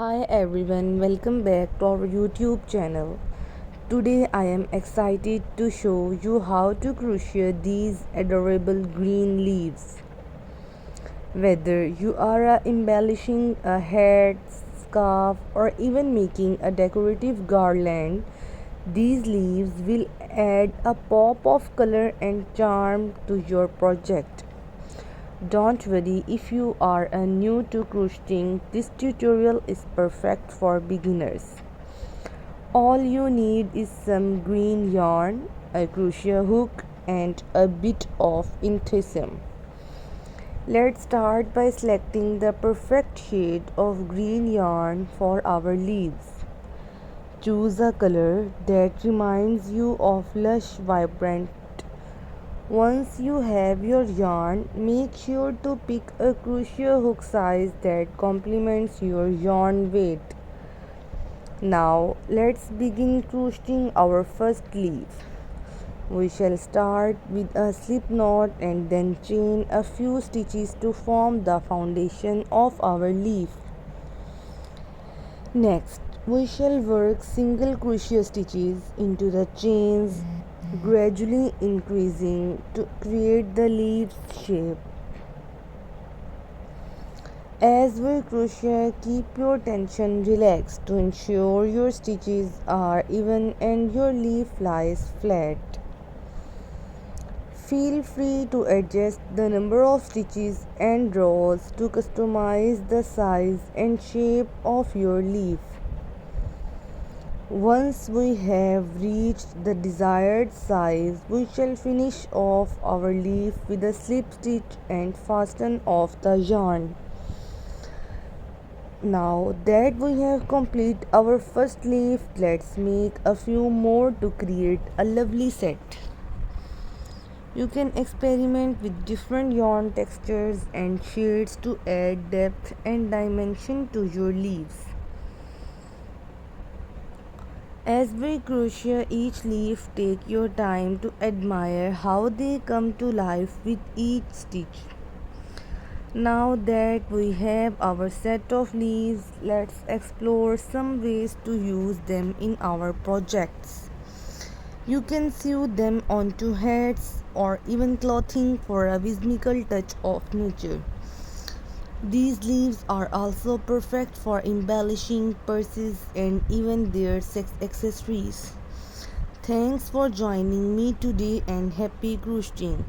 Hi everyone, welcome back to our YouTube channel. Today I am excited to show you how to crochet these adorable green leaves. Whether you are embellishing a hat, scarf, or even making a decorative garland, these leaves will add a pop of color and charm to your project. Don't worry if you are new to crocheting, this tutorial is perfect for beginners. All you need is some green yarn, a crochet hook, and a bit of enthusiasm. Let's start by selecting the perfect shade of green yarn for our leaves. Choose a color that reminds you of lush, vibrant. Once you have your yarn, make sure to pick a crochet hook size that complements your yarn weight. Now let's begin crocheting our first leaf. We shall start with a slip knot and then chain a few stitches to form the foundation of our leaf. Next, we shall work single crochet stitches into the chains, gradually increasing to create the leaf's shape. As we crochet, keep your tension relaxed to ensure your stitches are even and your leaf lies flat. Feel free to adjust the number of stitches and rows to customize the size and shape of your leaf. Once we have reached the desired size, we shall finish off our leaf with a slip stitch and fasten off the yarn. Now that we have completed our first leaf, let's make a few more to create a lovely set. You can experiment with different yarn textures and shades to add depth and dimension to your leaves. As we crochet each leaf, take your time to admire how they come to life with each stitch. Now that we have our set of leaves, let's explore some ways to use them in our projects. You can sew them onto hats or even clothing for a whimsical touch of nature. These leaves are also perfect for embellishing purses and even their sex accessories. Thanks for joining me today and happy crocheting.